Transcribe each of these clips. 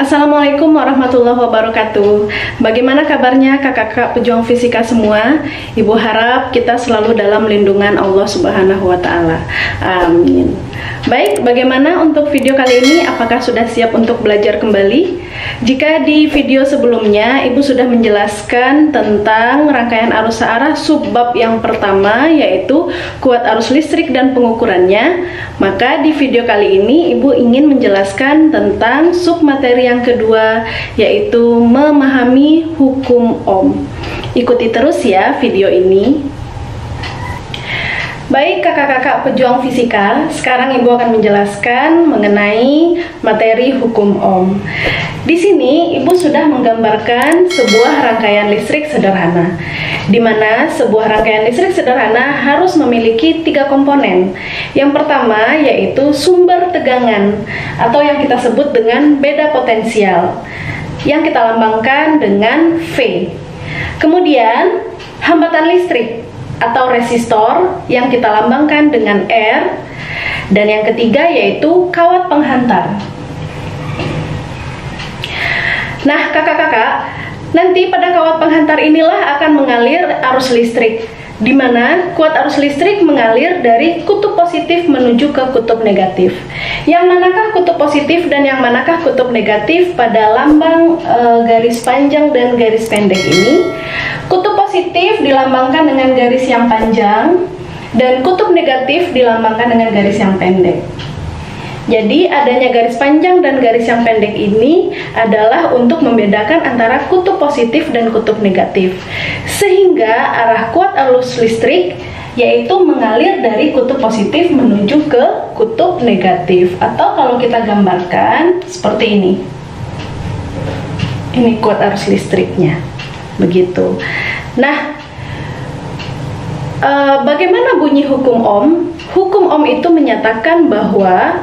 Assalamualaikum warahmatullahi wabarakatuh. Bagaimana kabarnya kakak-kakak pejuang fisika semua? Ibu harap kita selalu dalam lindungan Allah Subhanahu wa Ta'ala. Amin. Baik, bagaimana untuk video kali ini? Apakah sudah siap untuk belajar kembali? Jika di video sebelumnya Ibu sudah menjelaskan tentang rangkaian arus searah subbab yang pertama, yaitu kuat arus listrik dan pengukurannya, maka di video kali ini Ibu ingin menjelaskan tentang submateri yang kedua, yaitu memahami hukum Ohm. Ikuti terus ya video ini. Baik kakak-kakak pejuang fisika, sekarang Ibu akan menjelaskan mengenai materi hukum Ohm. Di sini Ibu sudah menggambarkan sebuah rangkaian listrik sederhana, di mana sebuah rangkaian listrik sederhana harus memiliki 3 komponen. Yang pertama yaitu sumber tegangan atau yang kita sebut dengan beda potensial, yang kita lambangkan dengan V. Kemudian hambatan listrik atau resistor yang kita lambangkan dengan R, dan yang ketiga yaitu kawat penghantar. Nah kakak-kakak, nanti pada kawat penghantar inilah akan mengalir arus listrik, di mana kuat arus listrik mengalir dari kutub positif menuju ke kutub negatif. Yang manakah kutub positif dan yang manakah kutub negatif pada lambang garis panjang dan garis pendek ini? Kutub positif dilambangkan dengan garis yang panjang dan kutub negatif dilambangkan dengan garis yang pendek. Jadi adanya garis panjang dan garis yang pendek ini adalah untuk membedakan antara kutub positif dan kutub negatif, sehingga arah kuat arus listrik yaitu mengalir dari kutub positif menuju ke kutub negatif, atau kalau kita gambarkan seperti ini. Ini kuat arus listriknya, begitu. Nah, bagaimana bunyi hukum Ohm? Hukum Ohm itu menyatakan bahwa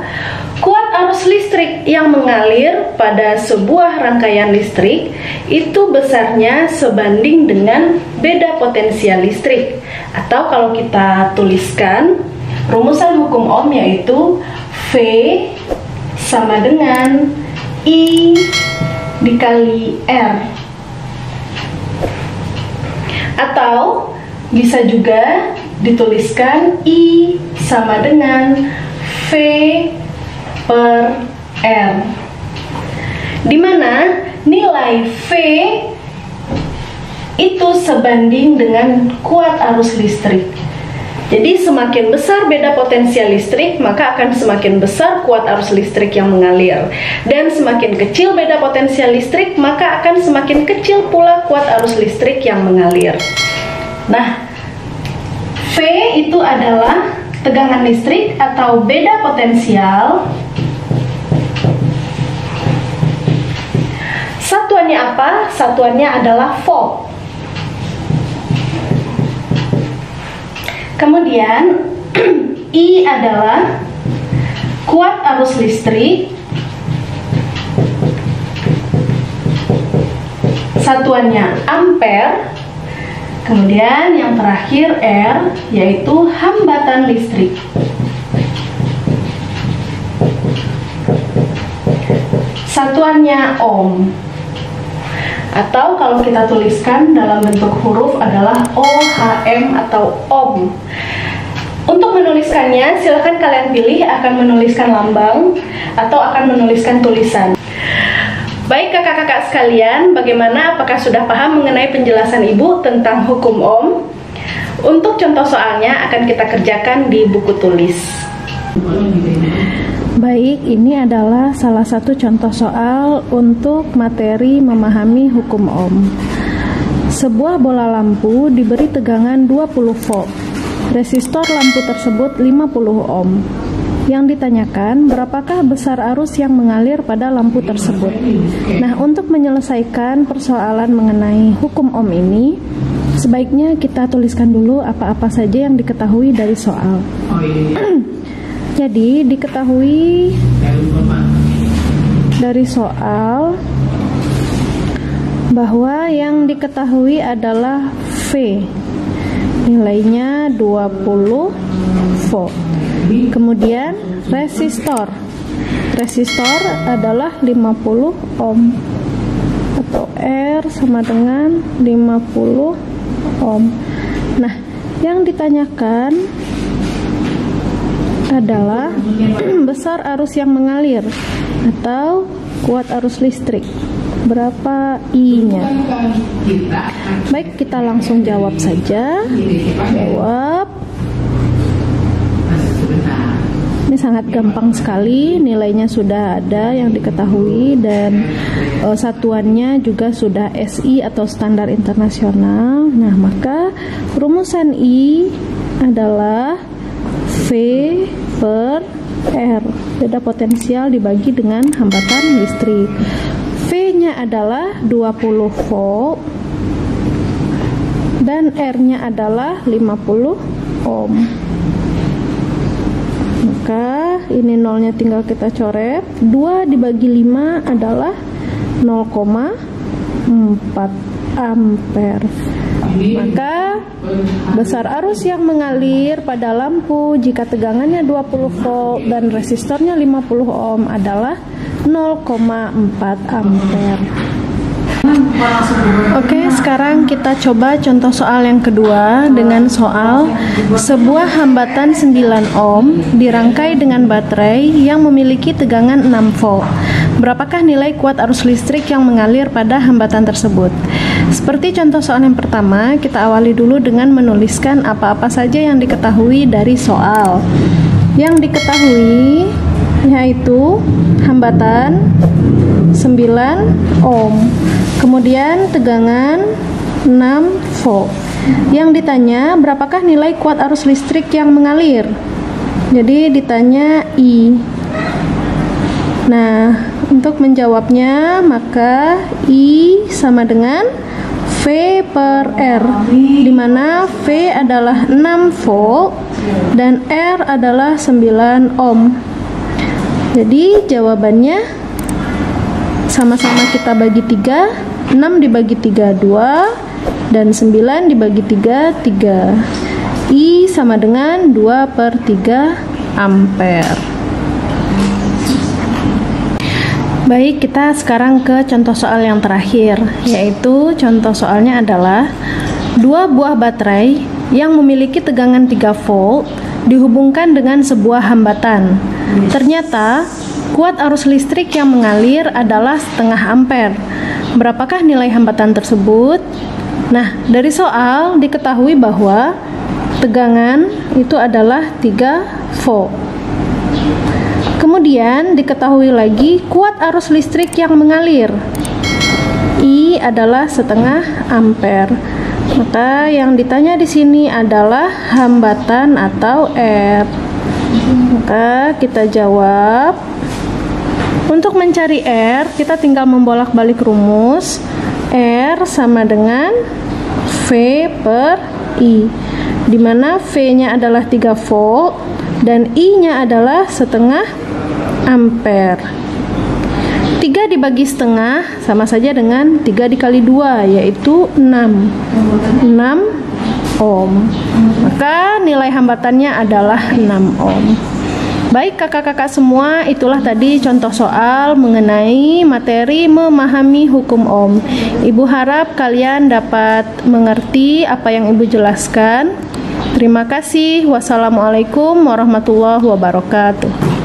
kuat arus listrik yang mengalir pada sebuah rangkaian listrik itu besarnya sebanding dengan beda potensial listrik, atau kalau kita tuliskan rumusan hukum Ohm yaitu V sama dengan I dikali R, atau bisa juga dituliskan I sama dengan V per R, di mana nilai V itu sebanding dengan kuat arus listrik. Jadi semakin besar beda potensial listrik, maka akan semakin besar kuat arus listrik yang mengalir, dan semakin kecil beda potensial listrik, maka akan semakin kecil pula kuat arus listrik yang mengalir. Nah, V itu adalah tegangan listrik atau beda potensial. Satuannya apa? Satuannya adalah volt. Kemudian I adalah kuat arus listrik. Satuannya ampere. Kemudian yang terakhir R, yaitu hambatan listrik. Satuannya ohm, atau kalau kita tuliskan dalam bentuk huruf adalah OHM atau ohm. Untuk menuliskannya, silahkan kalian pilih akan menuliskan lambang atau akan menuliskan tulisan. Baik kakak-kakak sekalian, bagaimana? Apakah sudah paham mengenai penjelasan Ibu tentang hukum Ohm? Untuk contoh soalnya akan kita kerjakan di buku tulis. Baik, ini adalah salah satu contoh soal untuk materi memahami hukum Ohm. Sebuah bola lampu diberi tegangan 20 volt. Resistor lampu tersebut 50 ohm. Yang ditanyakan, berapakah besar arus yang mengalir pada lampu tersebut? Nah, untuk menyelesaikan persoalan mengenai hukum Ohm ini, sebaiknya kita tuliskan dulu apa-apa saja yang diketahui dari soal. Jadi, diketahui dari soal bahwa yang diketahui adalah V, nilainya 20 volt. Kemudian resistor resistor adalah 50 ohm, atau R sama dengan 50 ohm. Nah, yang ditanyakan adalah besar arus yang mengalir atau kuat arus listrik. Berapa I-nya? Baik, kita langsung jawab saja. Jawab. Ini sangat gampang sekali, nilainya sudah ada yang diketahui dan satuannya juga sudah SI atau standar internasional. Nah, maka rumusan I adalah V per R. Beda potensial dibagi dengan hambatan listrik. V-nya adalah 20 volt dan R-nya adalah 50 ohm. Maka ini nolnya tinggal kita coret. 2 dibagi 5 adalah 0,4 ampere. Maka besar arus yang mengalir pada lampu jika tegangannya 20 volt dan resistornya 50 ohm adalah 0,4 ampere. Oke, sekarang kita coba contoh soal yang kedua dengan soal sebuah hambatan 9 ohm dirangkai dengan baterai yang memiliki tegangan 6 volt. Berapakah nilai kuat arus listrik yang mengalir pada hambatan tersebut? Seperti contoh soal yang pertama, kita awali dulu dengan menuliskan apa-apa saja yang diketahui dari soal. Yang diketahui yaitu hambatan 9 ohm, kemudian tegangan 6 volt. Yang ditanya berapakah nilai kuat arus listrik yang mengalir? Jadi ditanya I. Nah, untuk menjawabnya maka I sama dengan V per R, di mana V adalah 6 volt dan R adalah 9 ohm. Jadi jawabannya sama-sama kita bagi 3, 6 dibagi 3, 2, dan 9 dibagi 3, 3. I sama dengan 2 per 3 ampere. Baik, kita sekarang ke contoh soal yang terakhir, yaitu contoh soalnya adalah 2 buah baterai yang memiliki tegangan 3 volt dihubungkan dengan sebuah hambatan. Ternyata kuat arus listrik yang mengalir adalah setengah ampere. Berapakah nilai hambatan tersebut? Nah, dari soal diketahui bahwa tegangan itu adalah 3 volt. Kemudian diketahui lagi kuat arus listrik yang mengalir. I adalah setengah ampere. Maka yang ditanya di sini adalah hambatan atau R. Maka kita jawab. Untuk mencari R, kita tinggal membolak-balik rumus. R sama dengan V per I, di mana V-nya adalah 3 volt dan I-nya adalah setengah ampere. 3 dibagi setengah sama saja dengan 3 dikali 2, yaitu 6 ohm. Maka nilai hambatannya adalah 6 ohm. Baik kakak-kakak semua, itulah tadi contoh soal mengenai materi memahami hukum ohm. Ibu harap kalian dapat mengerti apa yang Ibu jelaskan. Terima kasih. Wassalamualaikum warahmatullahi wabarakatuh.